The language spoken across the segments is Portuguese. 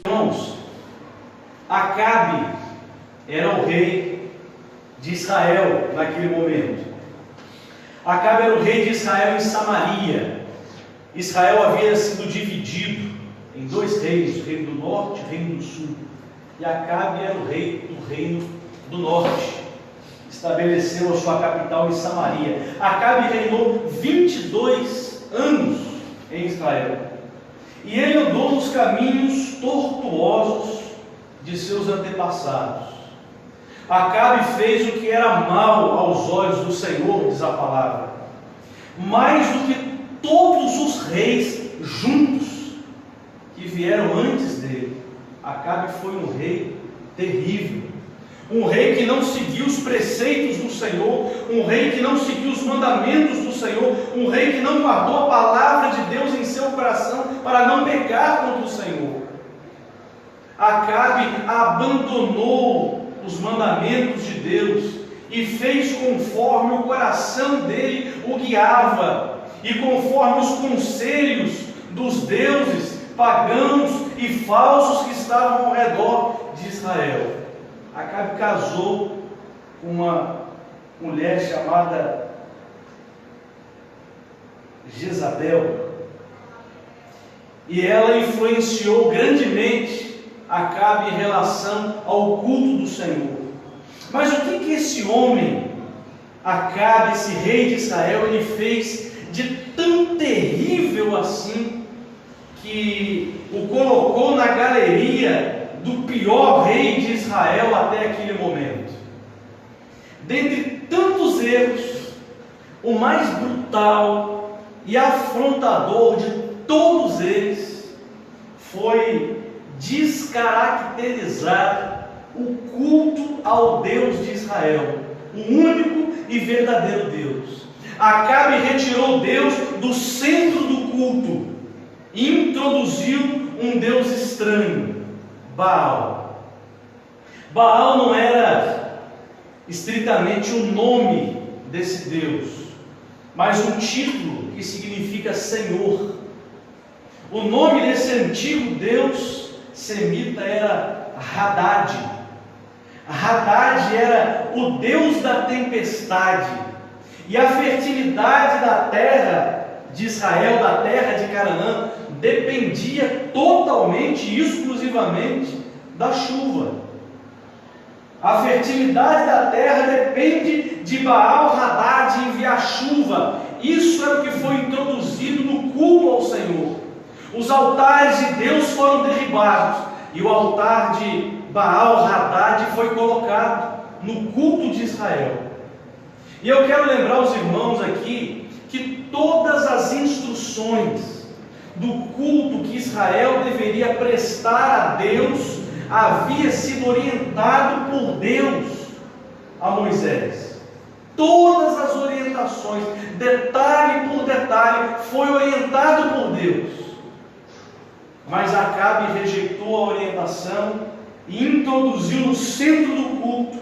Irmãos, Acabe era o rei de Israel naquele momento. Acabe era o rei de Israel em Samaria. Israel havia sido dividido em dois reinos, o reino do norte e o reino do sul. E Acabe era o rei do reino do norte. Estabeleceu a sua capital em Samaria. Acabe reinou 22 anos em Israel. E ele andou nos caminhos tortuosos de seus antepassados. Acabe fez o que era mal aos olhos do Senhor, diz a palavra, mais do que todos os reis juntos que vieram antes dele. Acabe foi um rei terrível, um rei que não seguiu os preceitos do Senhor, um rei que não seguiu os mandamentos do Senhor, um rei que não guardou a palavra de Deus em seu coração para não pecar contra o Senhor. Acabe abandonou os mandamentos de Deus e fez conforme o coração dele o guiava e conforme os conselhos dos deuses pagãos e falsos que estavam ao redor de Israel. Acabe casou com uma mulher chamada Jezabel, e ela influenciou grandemente Acabe em relação ao culto do Senhor. Mas o que esse homem, Acabe, esse rei de Israel, ele fez de tão terrível assim, que o colocou na galeria do pior rei de Israel até aquele momento? Dentre tantos erros, o mais brutal e afrontador de todos eles foi descaracterizar o culto ao Deus de Israel, o único e verdadeiro Deus. Acabe retirou Deus do centro do culto e introduziu um Deus estranho, Baal. Baal não era estritamente o nome desse Deus, mas um título que significa Senhor. O nome desse antigo Deus semita era Hadad. Hadad era o Deus da tempestade, e a fertilidade da terra de Israel, da terra de Canaã, dependia totalmente e exclusivamente da chuva. A fertilidade da terra depende de Baal Hadad enviar chuva. Isso era o que foi introduzido no culto ao Senhor. Os altares de Deus foram derribados e o altar de Baal Hadad foi colocado no culto de Israel. E eu quero lembrar os irmãos aqui que todas as instruções do culto que Israel deveria prestar a Deus havia sido orientado por Deus a Moisés. Todas as orientações, detalhe por detalhe, foi orientado por Deus. Mas Acabe rejeitou a orientação e introduziu no centro do culto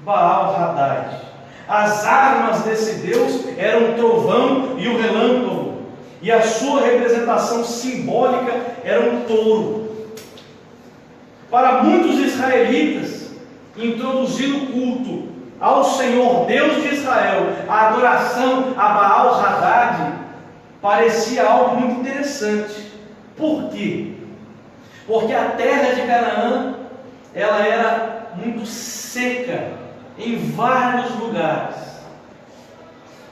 Baal Hadad. As armas desse Deus eram o trovão e o relâmpago, e a sua representação simbólica era um touro. Para muitos israelitas, introduzir no culto ao Senhor Deus de Israel a adoração a Baal Hadad parecia algo muito interessante. Por quê? Porque a terra de Canaã, ela era muito seca em vários lugares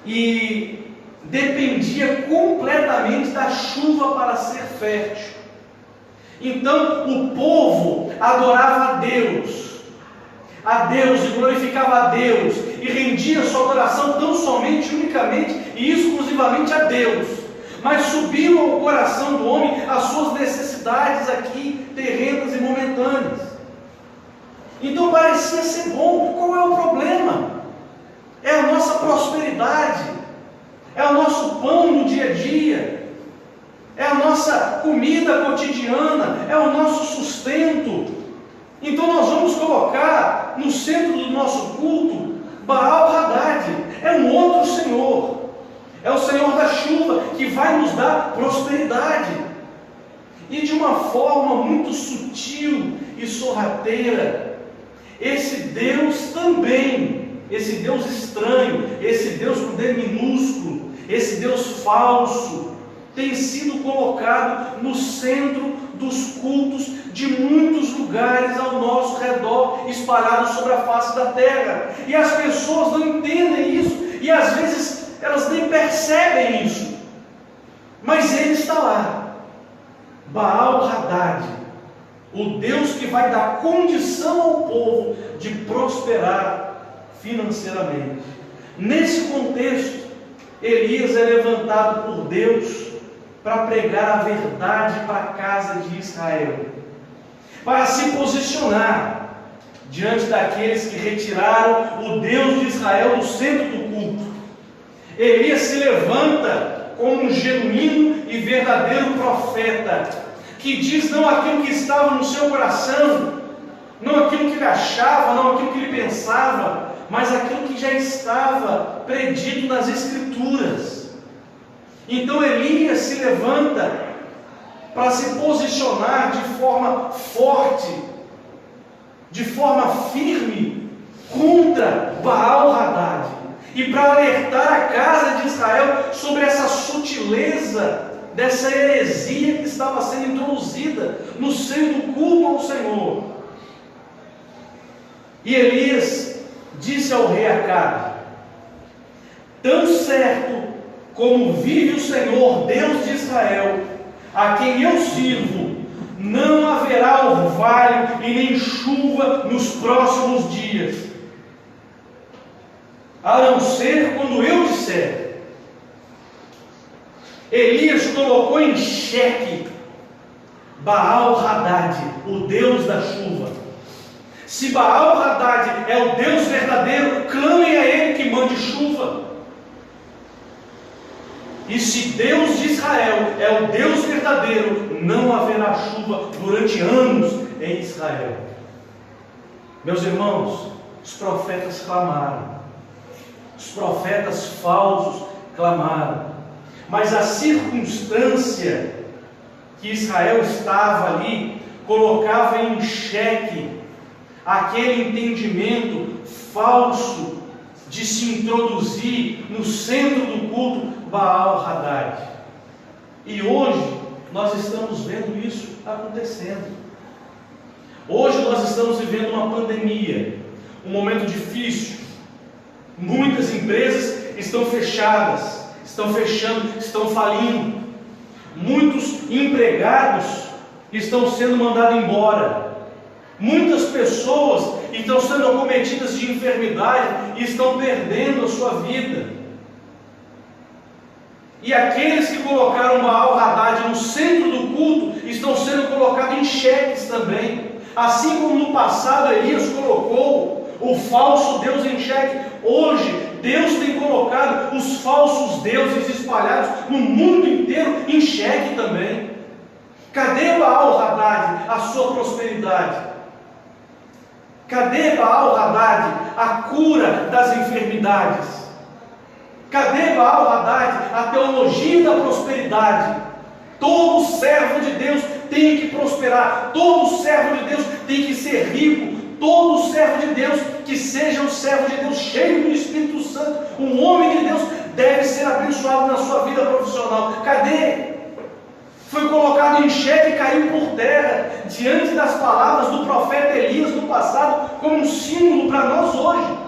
e dependia completamente da chuva para ser fértil. Então o povo adorava a Deus e glorificava a Deus e rendia sua adoração tão somente, unicamente e exclusivamente a Deus. Mas subiu ao coração do homem as suas necessidades aqui, terrenas e momentâneas. Então parecia ser bom. Qual é o problema? É a nossa prosperidade, é o nosso pão no dia a dia, é a nossa comida cotidiana, é o nosso sustento. Então nós vamos colocar no centro do nosso culto Baal Hadad. É um outro Senhor. É o Senhor da chuva que vai nos dar prosperidade. E de uma forma muito sutil e sorrateira, esse Deus também, esse Deus estranho, esse Deus com D minúsculo, esse Deus falso, tem sido colocado no centro dos cultos de muitos lugares ao nosso redor, espalhados sobre a face da terra. E as pessoas não entendem isso, e às vezes elas nem percebem isso. Mas ele está lá. Baal-Hadad, o Deus que vai dar condição ao povo de prosperar financeiramente. Nesse contexto, Elias é levantado por Deus para pregar a verdade para a casa de Israel, para se posicionar diante daqueles que retiraram o Deus de Israel do centro do culto. Elias se levanta como um genuíno e verdadeiro profeta, que diz não aquilo que estava no seu coração, não aquilo que ele achava, não aquilo que ele pensava, mas aquilo que já estava predito nas Escrituras. Então Elias se levanta para se posicionar de forma forte, de forma firme, contra Baal-Hadad, e para alertar a casa de Israel sobre essa sutileza dessa heresia que estava sendo introduzida no seio do culto ao Senhor. E Elias disse ao rei Acabe: tão certo como vive o Senhor, Deus de Israel, a quem eu sirvo, não haverá orvalho e nem chuva nos próximos dias, a não ser quando eu disser. Elias colocou em xeque Baal-Hadad, o Deus da chuva. Se Baal-Hadad é o Deus verdadeiro, clamem a Ele que mande chuva. E se Deus de Israel é o Deus verdadeiro, não haverá chuva durante anos em Israel. Meus irmãos, os profetas clamaram, os profetas falsos clamaram, mas a circunstância que Israel estava ali colocava em xeque aquele entendimento falso de se introduzir no centro do culto Baal-Hadad. E hoje nós estamos vendo isso acontecendo. Hoje nós estamos vivendo uma pandemia, um momento difícil. Muitas empresas estão fechadas, estão fechando, estão falindo. Muitos empregados estão sendo mandados embora. Muitas pessoas estão sendo acometidas de enfermidade e estão perdendo a sua vida. E aqueles que colocaram Baal-Hadad no centro do culto estão sendo colocados em xeques também. Assim como no passado Elias colocou o falso Deus em xeque, hoje Deus tem colocado os falsos deuses espalhados no mundo inteiro em xeque também. Cadê Baal-Hadad, a sua prosperidade? Cadê Baal-Hadad, a cura das enfermidades? Cadê Baal-Hadad, a teologia da prosperidade? Todo servo de Deus tem que prosperar, todo servo de Deus tem que ser rico, todo servo de Deus que seja um servo de Deus cheio do Espírito Santo, um homem de Deus deve ser abençoado na sua vida profissional. Cadê? Foi colocado em xeque e caiu por terra diante das palavras do profeta Elias no passado, como um símbolo para nós hoje,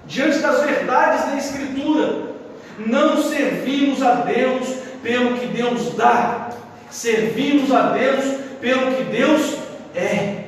diante das verdades da Escritura. Não servimos a Deus pelo que Deus dá, servimos a Deus pelo que Deus é.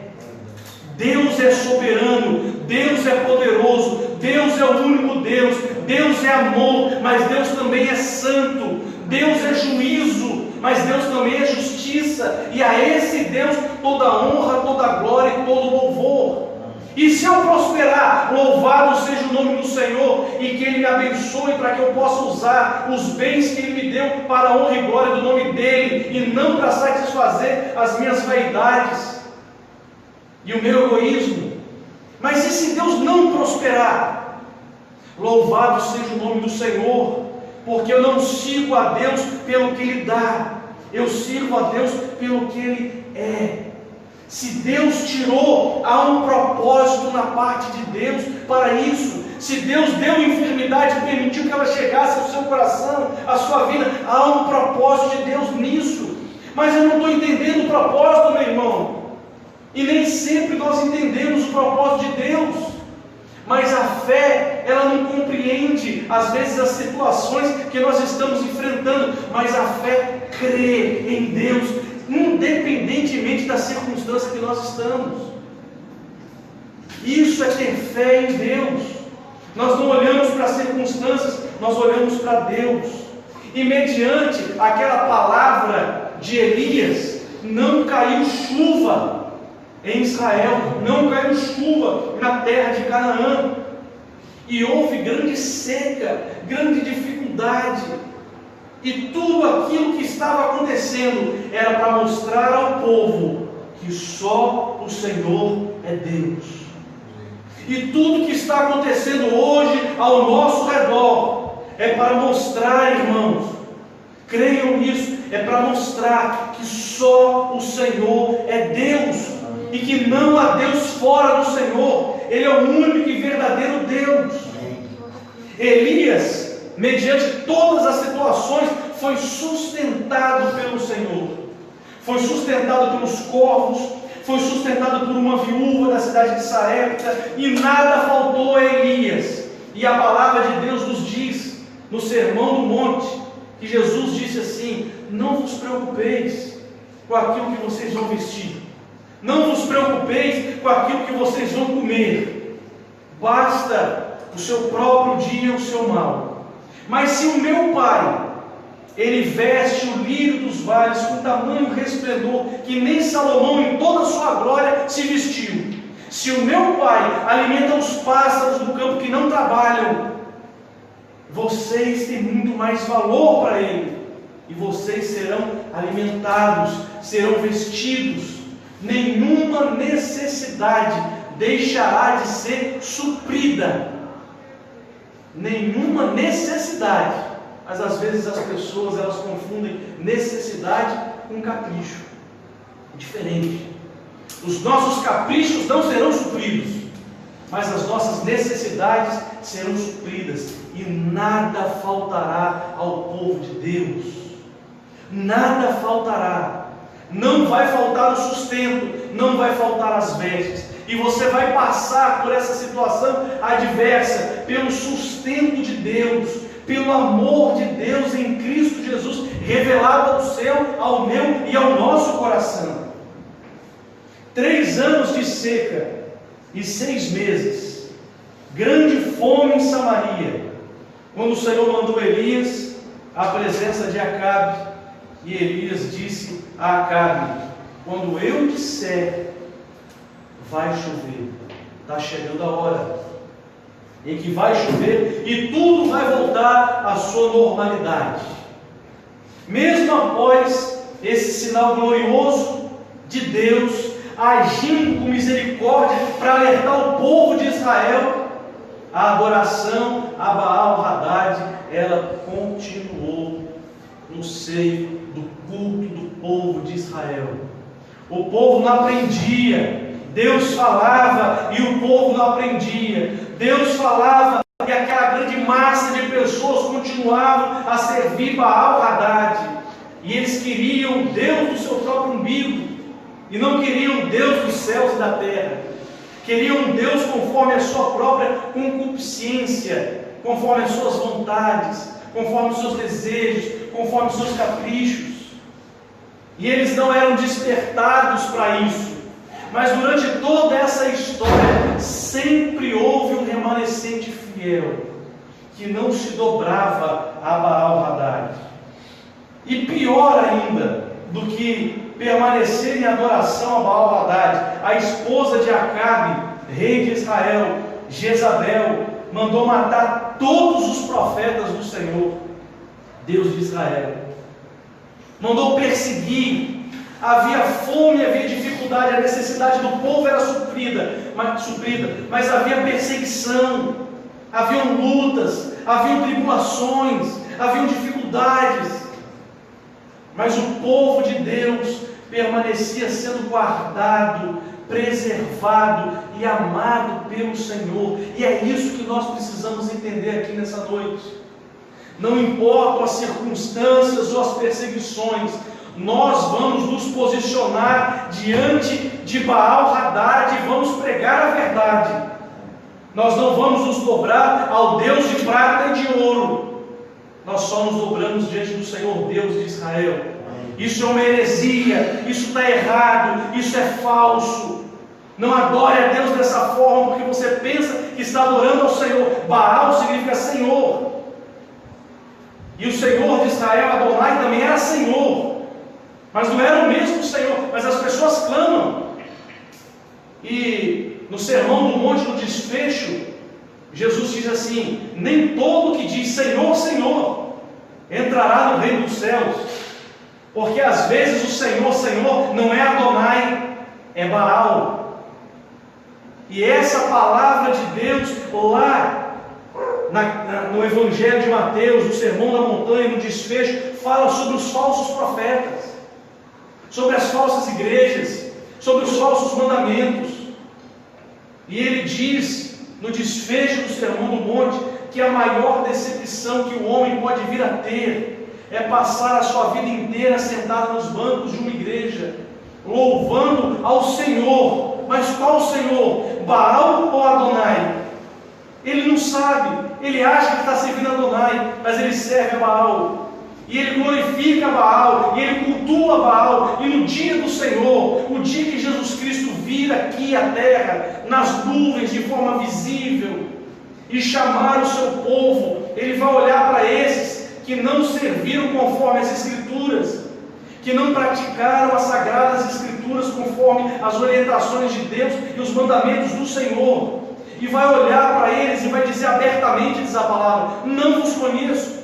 Deus é soberano, Deus é poderoso, Deus é o único Deus, Deus é amor, mas Deus também é santo, Deus é juízo, mas Deus também é justiça, e a esse Deus toda honra, toda glória e todo louvor. E se eu prosperar, louvado seja o nome do Senhor, e que Ele me abençoe para que eu possa usar os bens que Ele me deu para a honra e glória do nome dEle, e não para satisfazer as minhas vaidades e o meu egoísmo. Mas e se Deus não prosperar? Louvado seja o nome do Senhor, porque eu não sigo a Deus pelo que Ele dá, eu sirvo a Deus pelo que Ele é. Se Deus tirou, há um propósito na parte de Deus para isso. Se Deus deu enfermidade e permitiu que ela chegasse ao seu coração, à sua vida, há um propósito de Deus nisso. Mas eu não estou entendendo o propósito, meu irmão. E nem sempre nós entendemos o propósito de Deus. Mas a fé, ela não compreende, às vezes, as situações que nós estamos enfrentando. Mas a fé crê em Deus, independentemente da circunstância que nós estamos. Isso é ter fé em Deus. Nós não olhamos para as circunstâncias, nós olhamos para Deus. E mediante aquela palavra de Elias, não caiu chuva em Israel, não caiu chuva na terra de Canaã, e houve grande seca, grande dificuldade, e tudo aquilo que estava acontecendo era para mostrar ao povo que só o Senhor é Deus. E tudo que está acontecendo hoje ao nosso redor é para mostrar, irmãos, creiam nisso, é para mostrar que só o Senhor é Deus. E que não há Deus fora do Senhor. Ele é o único e verdadeiro Deus. Elias, mediante todas as situações, foi sustentado pelo Senhor. Foi sustentado pelos corvos, foi sustentado por uma viúva da cidade de Sarepta, e nada faltou a Elias. E a palavra de Deus nos diz, no Sermão do Monte, que Jesus disse assim: não vos preocupeis com aquilo que vocês vão vestir. Não vos preocupeis com aquilo que vocês vão comer. Basta o seu próprio dia o seu mal. Mas se o meu Pai, Ele veste o lírio dos vales com tamanho resplendor, que nem Salomão em toda a sua glória se vestiu. Se o meu Pai alimenta os pássaros do campo que não trabalham, vocês têm muito mais valor para Ele. E vocês serão alimentados, serão vestidos. Nenhuma necessidade deixará de ser suprida. Nenhuma necessidade. Mas às vezes as pessoas, elas confundem necessidade com capricho. Diferente. Os nossos caprichos não serão supridos, mas as nossas necessidades serão supridas. E nada faltará ao povo de Deus. Nada faltará. Não vai faltar o sustento, não vai faltar as vestes, e você vai passar por essa situação adversa, pelo sustento de Deus, pelo amor de Deus em Cristo Jesus, revelado ao seu, ao meu e ao nosso coração. 3 anos de seca e 6 meses, grande fome em Samaria, quando o Senhor mandou Elias à presença de Acabe, e Elias disse a Acabe: quando eu disser vai chover, está chegando a hora em que vai chover e tudo vai voltar à sua normalidade. Mesmo após esse sinal glorioso de Deus agindo com misericórdia para alertar o povo de Israel, a adoração a Baal-Hadad, ela continuou no seio do culto do povo de Israel. O povo não aprendia, Deus falava e o povo não aprendia. Deus falava e aquela grande massa de pessoas continuavam a servir Baal-Hadad, e eles queriam o Deus do seu próprio umbigo, e não queriam o Deus dos céus e da terra. Queriam um Deus conforme a sua própria concupiscência, conforme as suas vontades, conforme os seus desejos, conforme os seus caprichos. E eles não eram despertados para isso. Mas durante toda essa história, sempre houve um remanescente fiel, que não se dobrava a Baal-Hadad. E pior ainda do que permanecer em adoração a Baal-Hadad, a esposa de Acabe, rei de Israel, Jezabel, mandou matar todos os profetas do Senhor, Deus de Israel. Mandou perseguir. Havia fome, havia dificuldade, a necessidade do povo era suprida, mas havia perseguição, haviam lutas, haviam tribulações, haviam dificuldades. Mas o povo de Deus permanecia sendo guardado, preservado e amado pelo Senhor. E é isso que nós precisamos entender aqui nessa noite. Não importam as circunstâncias ou as perseguições, nós vamos nos posicionar diante de Baal Hadad e vamos pregar a verdade. Nós não vamos nos dobrar ao Deus de prata e de ouro. Nós só nos dobramos diante do Senhor Deus de Israel. Isso é uma heresia, isso está errado, isso é falso. Não adore a Deus dessa forma, porque você pensa que está adorando ao Senhor. Baal significa Senhor. E o Senhor de Israel, Adonai, também era Senhor. Mas não era o mesmo Senhor, mas as pessoas clamam. E no Sermão do Monte, no desfecho, Jesus diz assim: nem todo que diz Senhor, Senhor, entrará no reino dos céus. Porque às vezes o Senhor, Senhor, não é Adonai, é Baal. E essa palavra de Deus, lá no Evangelho de Mateus, no Sermão da Montanha, no desfecho, fala sobre os falsos profetas, sobre as falsas igrejas, sobre os falsos mandamentos. E ele diz, no desfecho do Sermão do Monte, que a maior decepção que o homem pode vir a ter é passar a sua vida inteira sentado nos bancos de uma igreja, louvando ao Senhor. Mas qual Senhor? Baal ou Adonai? Ele não sabe, ele acha que está servindo a Adonai, mas ele serve a Baal. E ele glorifica Baal, e ele cultua Baal. E no dia do Senhor, o dia que Jesus Cristo vir aqui à terra, nas nuvens, de forma visível, e chamar o seu povo, ele vai olhar para esses que não serviram conforme as Escrituras, que não praticaram as Sagradas Escrituras conforme as orientações de Deus e os mandamentos do Senhor, e vai olhar para eles e vai dizer abertamente, diz a palavra: não vos conheço,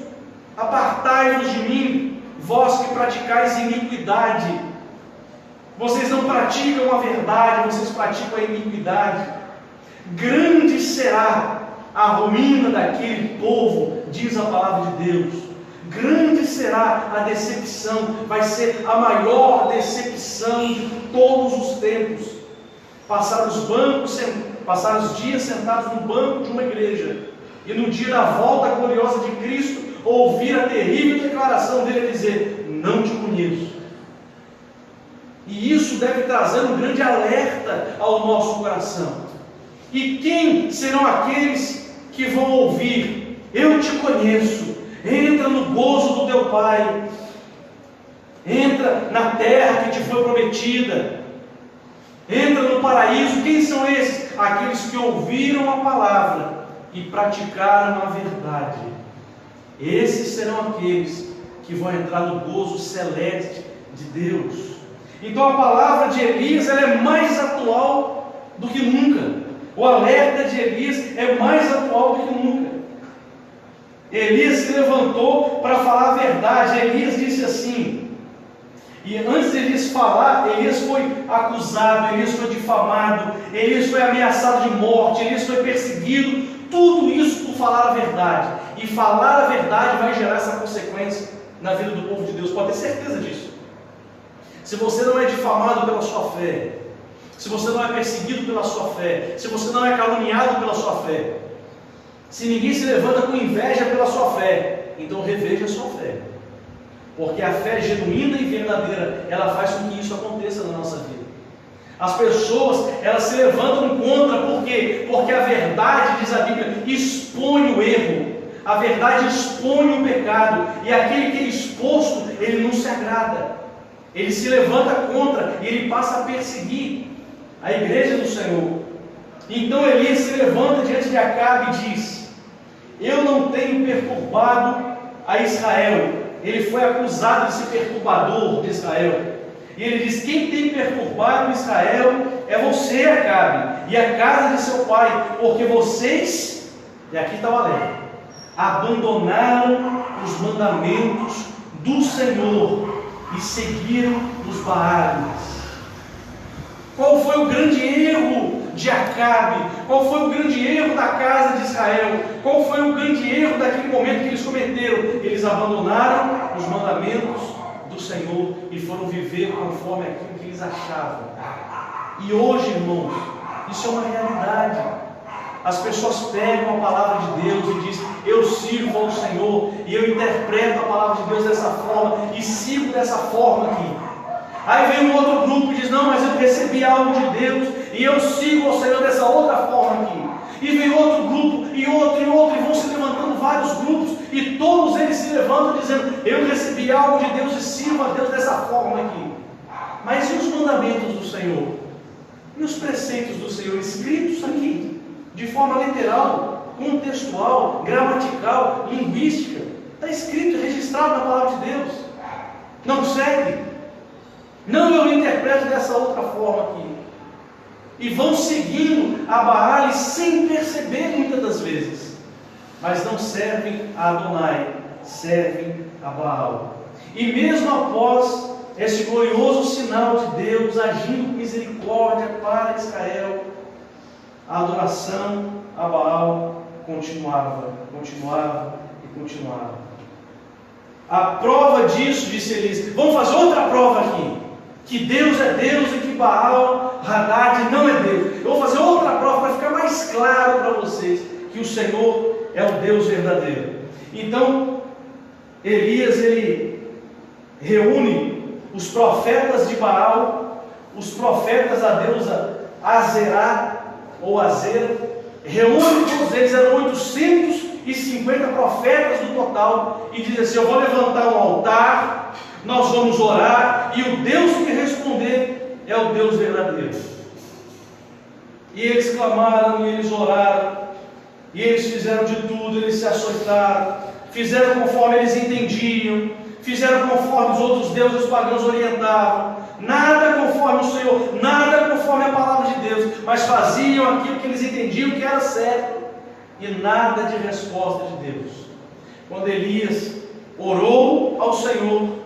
apartai-vos de mim, vós que praticais iniquidade. Vocês não praticam a verdade, vocês praticam a iniquidade. Grande será a ruína daquele povo, diz a palavra de Deus. Grande será a decepção, vai ser a maior decepção de todos os tempos. Passar os dias sentados no banco de uma igreja, e no dia da volta gloriosa de Cristo, ouvir a terrível declaração dele dizer: não te conheço. E isso deve trazer um grande alerta ao nosso coração. E quem serão aqueles que vão ouvir: eu te conheço, entra no gozo do teu Pai, entra na terra que te foi prometida, entra no paraíso? Quem são esses? Aqueles que ouviram a palavra e praticaram a verdade. Esses serão aqueles que vão entrar no gozo celeste de Deus. Então a palavra de Elias, ela é mais atual do que nunca. O alerta de Elias é mais atual do que nunca. Elias se levantou para falar a verdade. Elias disse assim, e antes de Elias falar, Elias foi acusado, Elias foi difamado, Elias foi ameaçado de morte, Elias foi perseguido. Tudo isso por falar a verdade. E falar a verdade vai gerar essa consequência na vida do povo de Deus. Pode ter certeza disso. Se você não é difamado pela sua fé, se você não é perseguido pela sua fé, se você não é caluniado pela sua fé, se ninguém se levanta com inveja pela sua fé, então reveja a sua fé. Porque a fé genuína e verdadeira, ela faz com que isso aconteça na nossa vida. As pessoas, elas se levantam contra, por quê? Porque a verdade, diz a Bíblia, expõe o erro. A verdade expõe o pecado. E aquele que é exposto, ele não se agrada. Ele se levanta contra e ele passa a perseguir a igreja do Senhor. Então Elias se levanta diante de Acabe e diz: eu não tenho perturbado a Israel. Ele foi acusado de ser perturbador de Israel. E ele diz: quem tem perturbado Israel é você, Acabe, e a casa de seu pai, porque vocês, e aqui está o alerta, abandonaram os mandamentos do Senhor e seguiram os Baales. Qual foi o grande erro de Acabe? Qual foi o grande erro da casa de Israel? Qual foi o grande erro daquele momento que eles cometeram? Eles abandonaram os mandamentos do Senhor e foram viver conforme aquilo que eles achavam. E hoje, irmãos, isso é uma realidade. As pessoas pegam a palavra de Deus e dizem: eu sirvo ao Senhor, e eu interpreto a palavra de Deus dessa forma, e sigo dessa forma aqui. Aí vem um outro grupo e diz: não, mas eu recebi algo de Deus, e eu sigo ao Senhor dessa outra forma aqui. E vem outro grupo, e outro, e vão se levantando vários grupos, e todos eles se levantam dizendo: eu recebi algo de Deus e sirvo a Deus dessa forma aqui. Mas e os mandamentos do Senhor? E os preceitos do Senhor escritos aqui, de forma literal, contextual, gramatical, linguística? Está escrito, registrado na palavra de Deus. Não segue. Não, eu interpreto dessa outra forma aqui. E vão seguindo a Baal sem perceber muitas das vezes. Mas não servem a Adonai, servem a Baal. E mesmo após esse glorioso sinal de Deus agindo com misericórdia para Israel, a adoração a Baal continuava. A prova disso, disse Elias: vamos fazer outra prova aqui, que Deus é Deus e que Baal, Hadad, não é Deus. Eu vou fazer outra prova para ficar mais claro para vocês que o Senhor é o Deus verdadeiro. Então, Elias, ele reúne os profetas de Baal, os profetas da deusa Azerá, ou Azera, reúne todos eles, eram 850 profetas no total, e diz assim: eu vou levantar um altar, nós vamos orar, e o Deus que responder é o Deus verdadeiro. E eles clamaram, e eles oraram, e eles fizeram de tudo, eles se açoitaram, fizeram conforme eles entendiam, fizeram conforme os outros deuses pagãos orientavam, nada conforme o Senhor, nada conforme a palavra de Deus, mas faziam aquilo que eles entendiam que era certo, e nada de resposta de Deus. Quando Elias orou ao Senhor,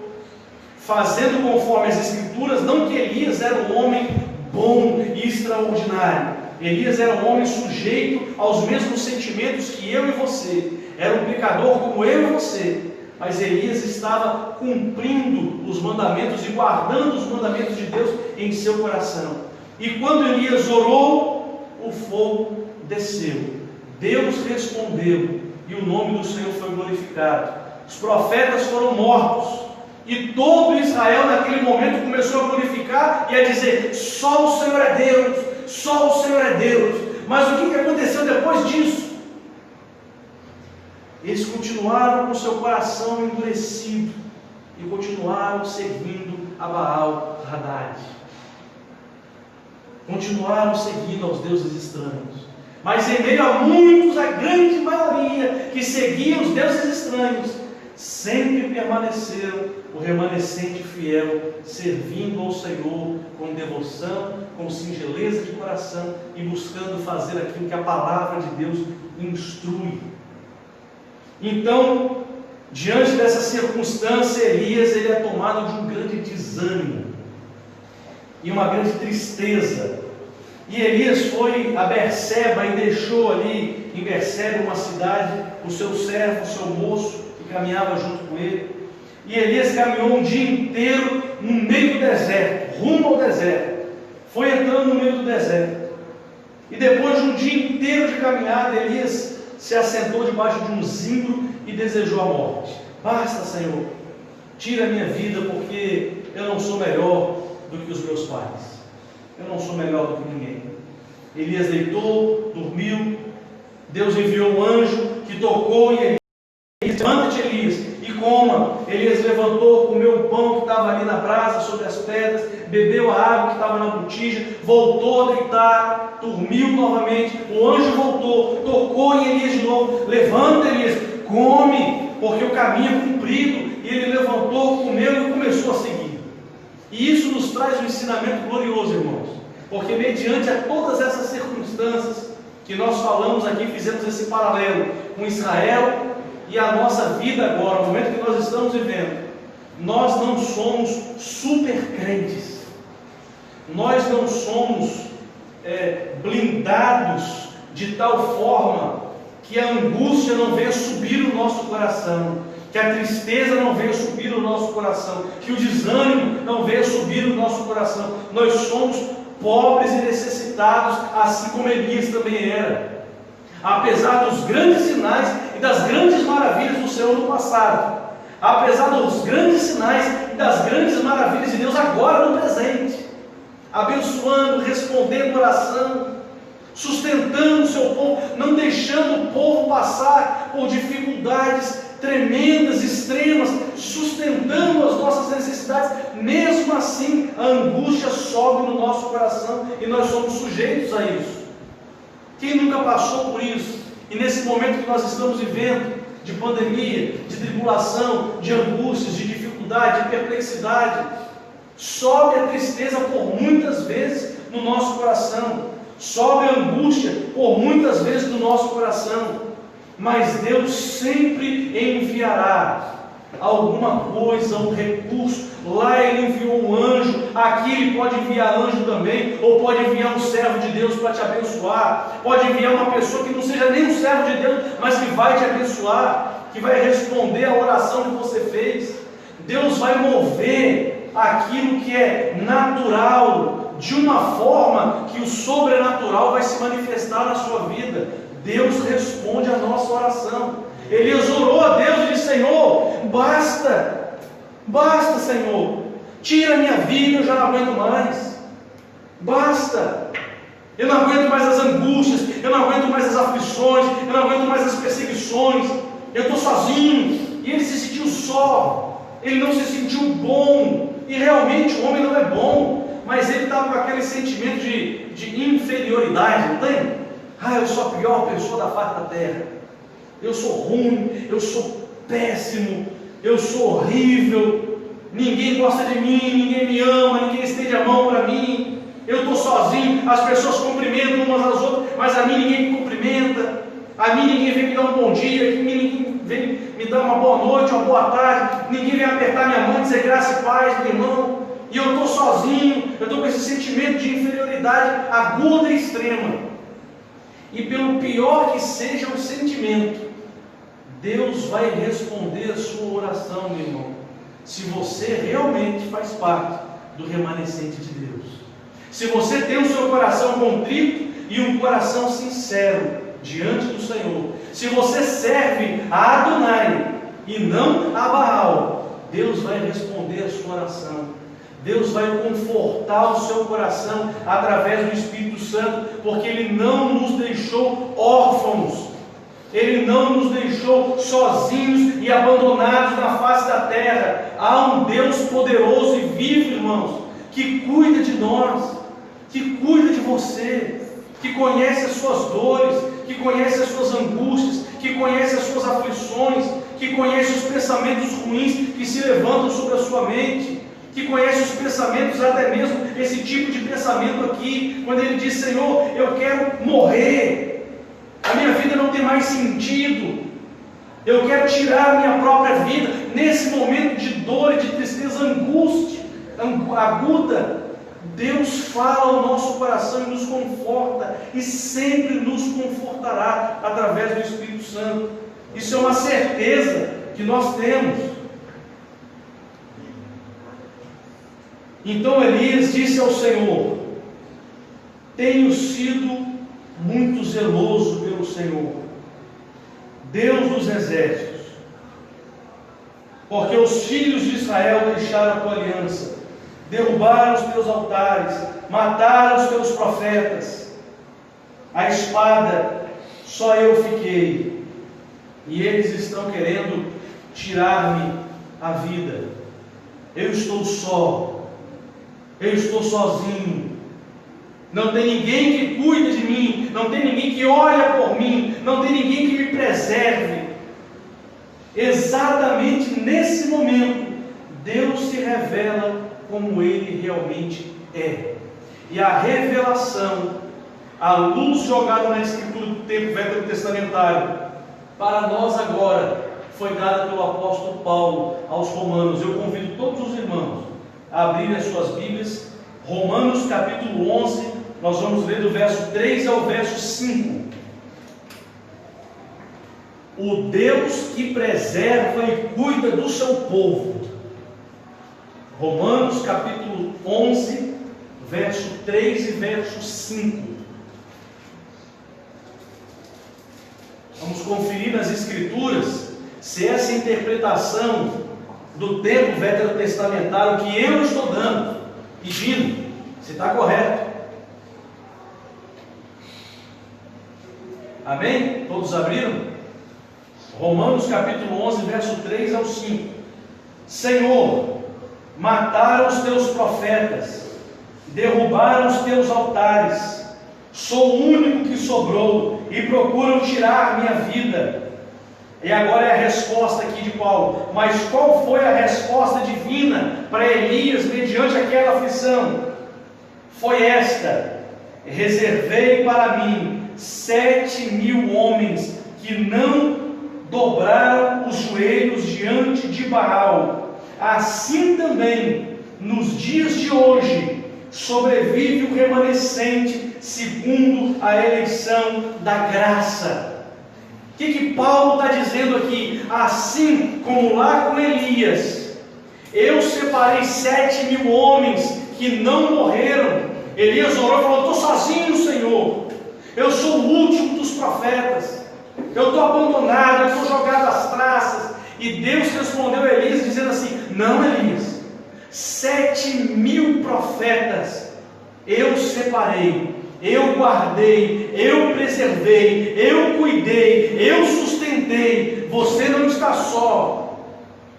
fazendo conforme as Escrituras, não que Elias era um homem bom e extraordinário, Elias era um homem sujeito aos mesmos sentimentos que eu e você, era um pecador como eu e você, mas Elias estava cumprindo os mandamentos e guardando os mandamentos de Deus em seu coração. E quando Elias orou, o fogo desceu, Deus respondeu, e o nome do Senhor foi glorificado. Os profetas foram mortos, e todo Israel naquele momento começou a glorificar e a dizer: só o Senhor é Deus, só o Senhor é Deus. Mas o que aconteceu depois disso? Eles continuaram com seu coração endurecido e continuaram seguindo a Baal Hadad. Continuaram seguindo aos deuses estranhos. Mas em meio a muitos, a grande maioria que seguiam os deuses estranhos, sempre permaneceram o remanescente fiel, servindo ao Senhor com devoção, com singeleza de coração e buscando fazer aquilo que a palavra de Deus instrui. Então, diante dessa circunstância, Elias ele é tomado de um grande desânimo e uma grande tristeza. E Elias foi a Berseba e deixou ali em Berseba, uma cidade, o seu servo, o seu moço, que caminhava junto com ele. E Elias caminhou um dia inteiro no meio do deserto, rumo ao deserto. Foi entrando no meio do deserto. E depois de um dia inteiro de caminhada, Elias se assentou debaixo de um zimbro e desejou a morte. Basta, Senhor, tira a minha vida, porque eu não sou melhor do que os meus pais. Eu não sou melhor do que ninguém. Elias deitou, dormiu. Deus enviou um anjo que tocou em Elias: levanta-te, Elias, e coma. Elias levantou, comeu o pão que estava ali na brasa, sobre as pedras, bebeu a água que estava na botija, voltou a deitar, dormiu novamente. O anjo voltou, tocou em Elias de novo: levanta, Elias, come, porque o caminho é comprido. E ele levantou, comeu e começou a seguir. E isso nos traz um ensinamento glorioso, irmãos, porque mediante a todas essas circunstâncias que nós falamos aqui, fizemos esse paralelo com Israel e a nossa vida agora, o momento que nós estamos vivendo. Nós não somos super crentes, nós não somos blindados de tal forma que a angústia não venha subir o nosso coração, que a tristeza não venha subir no nosso coração, que o desânimo não venha subir no nosso coração. Nós somos pobres e necessitados, assim como Elias também era. Apesar dos grandes sinais e das grandes maravilhas do Senhor no passado, apesar dos grandes sinais e das grandes maravilhas de Deus agora no presente, abençoando, respondendo oração, sustentando o seu povo, não deixando o povo passar por dificuldades tremendas, extremas, sustentando as nossas necessidades. Mesmo assim, a angústia sobe no nosso coração e nós somos sujeitos a isso. Quem nunca passou por isso? E nesse momento que nós estamos vivendo, de pandemia, de tribulação, de angústias, de dificuldade, de perplexidade, sobe a tristeza por muitas vezes no nosso coração, sobe a angústia por muitas vezes no nosso coração, mas Deus sempre enviará alguma coisa, um recurso. Lá Ele enviou um anjo, aqui Ele pode enviar anjo também, ou pode enviar um servo de Deus para te abençoar, pode enviar uma pessoa que não seja nem um servo de Deus, mas que vai te abençoar, que vai responder a oração que você fez. Deus vai mover aquilo que é natural de uma forma que o sobrenatural vai se manifestar na sua vida. Deus responde a nossa oração. Elias orou a Deus e disse: Senhor, basta Senhor, tira a minha vida, eu já não aguento mais, basta, eu não aguento mais as angústias, eu não aguento mais as aflições, eu não aguento mais as perseguições, eu estou sozinho. E ele se sentiu só, ele não se sentiu bom, e realmente o homem não é bom, mas ele estava com aquele sentimento de inferioridade, não tem? Eu sou a pior pessoa da face da terra, eu sou ruim, eu sou péssimo, eu sou horrível, ninguém gosta de mim, ninguém me ama, ninguém estende a mão para mim, eu estou sozinho, as pessoas cumprimentam umas às outras, mas a mim ninguém me cumprimenta, a mim ninguém vem me dar um bom dia, a mim ninguém vem me dar uma boa noite, uma boa tarde, ninguém vem apertar minha mão e dizer graça e paz, meu irmão, e eu estou sozinho, eu estou com esse sentimento de inferioridade aguda e extrema. E pelo pior que seja o sentimento, Deus vai responder a sua oração, meu irmão, se você realmente faz parte do remanescente de Deus. Se você tem o seu coração contrito e um coração sincero diante do Senhor, se você serve a Adonai e não a Baal, Deus vai responder a sua oração. Deus vai confortar o seu coração através do Espírito Santo, porque Ele não nos deixou órfãos, Ele não nos deixou sozinhos e abandonados na face da terra. Há um Deus poderoso e vivo, irmãos, que cuida de nós, que cuida de você, que conhece as suas dores, que conhece as suas angústias, que conhece as suas aflições, que conhece os pensamentos ruins que se levantam sobre a sua mente, que conhece os pensamentos, até mesmo esse tipo de pensamento aqui, quando ele diz: Senhor, eu quero morrer, a minha vida não tem mais sentido, eu quero tirar a minha própria vida. Nesse momento de dor e de tristeza, angústia aguda, Deus fala ao nosso coração e nos conforta, e sempre nos confortará através do Espírito Santo. Isso é uma certeza que nós temos. Então Elias disse ao Senhor: tenho sido muito zeloso pelo Senhor, Deus dos exércitos, porque os filhos de Israel deixaram a tua aliança, derrubaram os teus altares, mataram os teus profetas. A espada, só eu fiquei, e eles estão querendo tirar-me a vida. Eu estou só, eu estou sozinho, não tem ninguém que cuide de mim, não tem ninguém que olha por mim, não tem ninguém que me preserve. Exatamente nesse momento, Deus se revela como Ele realmente é. E a revelação, a luz jogada na Escritura do tempo veterotestamentário, para nós agora, foi dada pelo apóstolo Paulo aos Romanos. Eu convido todos os irmãos a abrirem as suas Bíblias, Romanos capítulo 11, nós vamos ler do verso 3 ao verso 5. o Deus que preserva e cuida do seu povo. Romanos capítulo 11, verso 3 e verso 5. Vamos conferir nas Escrituras se essa interpretação do tempo veterotestamentário que eu estou dando, pedindo, se está correto. Amém? Todos abriram? Romanos capítulo 11, verso 3 ao 5. Senhor, mataram os teus profetas, derrubaram os teus altares. Sou o único que sobrou e procuram tirar a minha vida. E agora é a resposta aqui de Paulo. Mas qual foi a resposta divina para Elias mediante aquela aflição? Foi esta: reservei para mim 7.000 homens que não dobraram os joelhos diante de Baal. Assim também, nos dias de hoje, sobrevive o remanescente segundo a eleição da graça. O que Paulo está dizendo aqui? Assim como lá com Elias, eu separei 7.000 homens que não morreram. Elias orou e falou: estou sozinho, Senhor, eu sou o último dos profetas, eu estou abandonado, eu estou jogado às traças. E Deus respondeu a Elias dizendo assim: não, Elias, 7.000 profetas eu separei, eu guardei, eu preservei, eu cuidei, eu sustentei. Você não está só.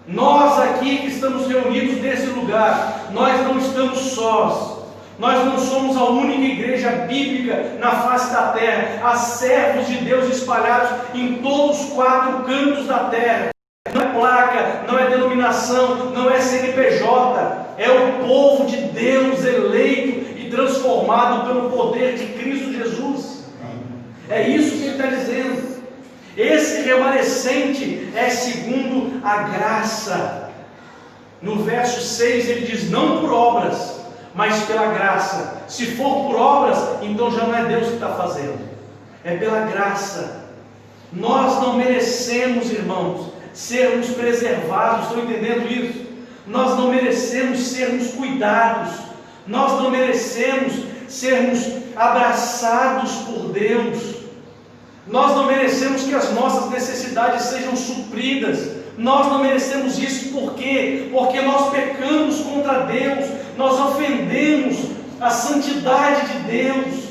Nós aqui que estamos reunidos nesse lugar, nós não estamos sós. Nós não somos a única igreja bíblica na face da terra. Há servos de Deus espalhados em todos os 4 cantos da terra. Não é placa, não é denominação, não é CNPJ. É o povo de Deus eleito e transformado pelo poder de Cristo Jesus. É isso que ele está dizendo. Esse remanescente é segundo a graça. No verso 6 ele diz: não por obras, mas pela graça. Se for por obras, então já não é Deus que está fazendo, é pela graça. Nós não merecemos, irmãos, sermos preservados. Estão entendendo isso? Nós não merecemos sermos cuidados, nós não merecemos sermos abraçados por Deus, nós não merecemos que as nossas necessidades sejam supridas. Nós não merecemos isso. Por quê? Porque nós pecamos contra Deus, nós ofendemos a santidade de Deus.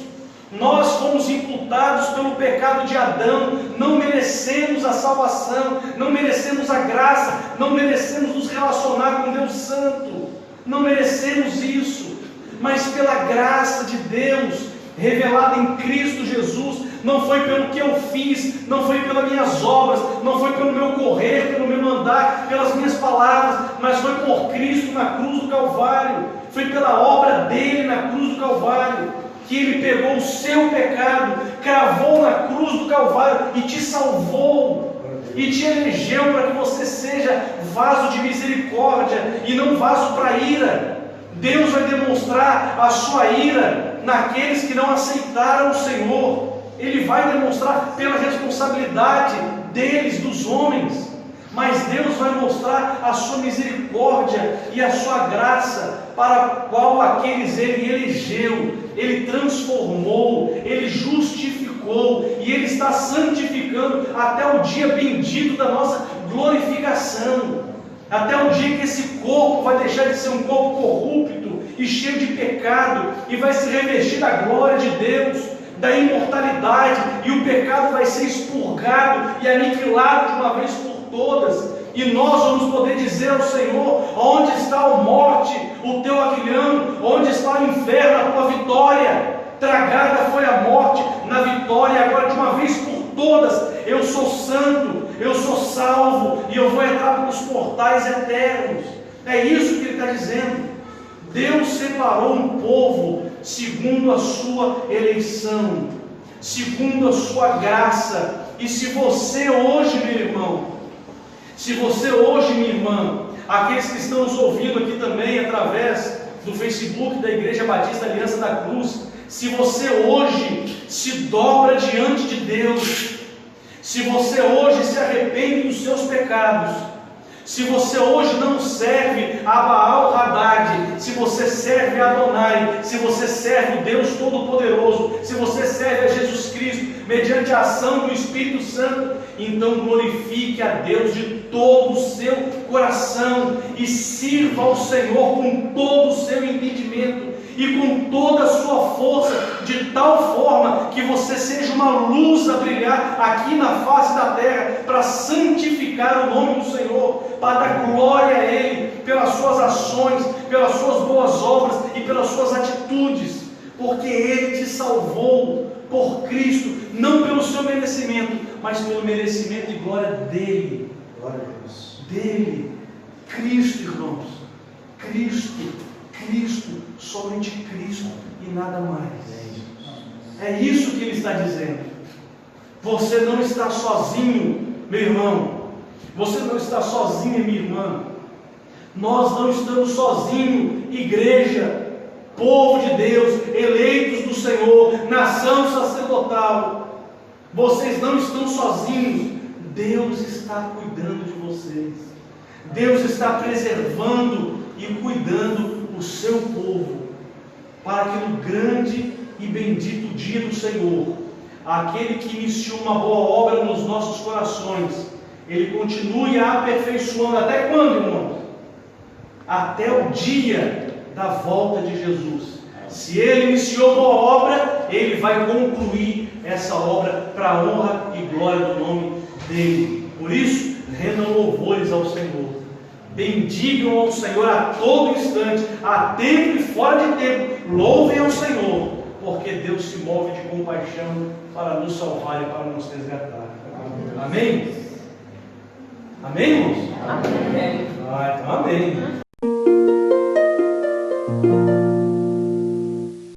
Nós fomos imputados pelo pecado de Adão, não merecemos a salvação, não merecemos a graça, não merecemos nos relacionar com Deus Santo, não merecemos isso. Mas pela graça de Deus, revelada em Cristo Jesus, não foi pelo que eu fiz, não foi pelas minhas obras, não foi pelo meu correr, pelo meu andar, pelas minhas palavras, mas foi por Cristo na cruz do Calvário. Foi pela obra dele na cruz do Calvário, que ele pegou o seu pecado, cravou na cruz do Calvário e te salvou, e te elegeu para que você seja vaso de misericórdia e não vaso para ira. Deus vai demonstrar a sua ira naqueles que não aceitaram o Senhor. Ele vai demonstrar pela responsabilidade deles, dos homens, mas Deus vai mostrar a sua misericórdia e a sua graça, para a qual aqueles ele elegeu, ele transformou, ele justificou, e ele está santificando até o dia bendito da nossa glorificação, até o dia que esse corpo vai deixar de ser um corpo corrupto e cheio de pecado, e vai se revestir da glória de Deus, da imortalidade, e o pecado vai ser expurgado e aniquilado de uma vez por todas, e nós vamos poder dizer ao Senhor: onde está a morte, o teu aguilhão? Onde está o inferno, a tua vitória? Tragada foi a morte na vitória, agora de uma vez por todas eu sou santo, eu sou salvo, e eu vou entrar pelos portais eternos. É isso que ele está dizendo. Deus separou um povo segundo a sua eleição, segundo a sua graça. E se você hoje, meu irmão, se você hoje, minha irmã, aqueles que estão nos ouvindo aqui também através do Facebook da Igreja Batista Aliança da Cruz, se você hoje se dobra diante de Deus, Se você hoje se arrepende dos seus pecados, se você hoje não serve a Baal Hadad, se você serve a Adonai, se você serve o Deus Todo-Poderoso, se você serve a Jesus Cristo, mediante a ação do Espírito Santo, então glorifique a Deus de todo o seu coração e sirva ao Senhor com todo o seu entendimento e com toda a sua força, de tal forma que você seja uma luz a brilhar aqui na face da terra, para santificar o nome do Senhor, para dar glória a Ele, pelas suas ações, pelas suas boas obras e pelas suas atitudes, porque Ele te salvou por Cristo, não pelo seu merecimento, mas pelo merecimento e glória dEle. Glória a Deus. Dele, Cristo, irmãos, Cristo, somente Cristo e nada mais. É isso que ele está dizendo. Você não está sozinho, meu irmão. Você não está sozinha, minha irmã. Nós não estamos sozinhos, igreja, povo de Deus, eleitos do Senhor, nação sacerdotal. Vocês não estão sozinhos. Deus está cuidando de vocês. Deus está preservando e cuidando o seu povo, para que no grande e bendito dia do Senhor, aquele que iniciou uma boa obra nos nossos corações, Ele continue aperfeiçoando. Até quando, irmãos? Até o dia da volta de Jesus. Se Ele iniciou boa obra, Ele vai concluir essa obra para a honra e glória do nome dEle. Por isso, rendam louvores ao Senhor. Bendigam ao Senhor a todo instante, a tempo e fora de tempo. Louvem ao Senhor, porque Deus se move de compaixão para nos salvar e para nos resgatar. Amém? Amém, irmãos? Amém. Então amém.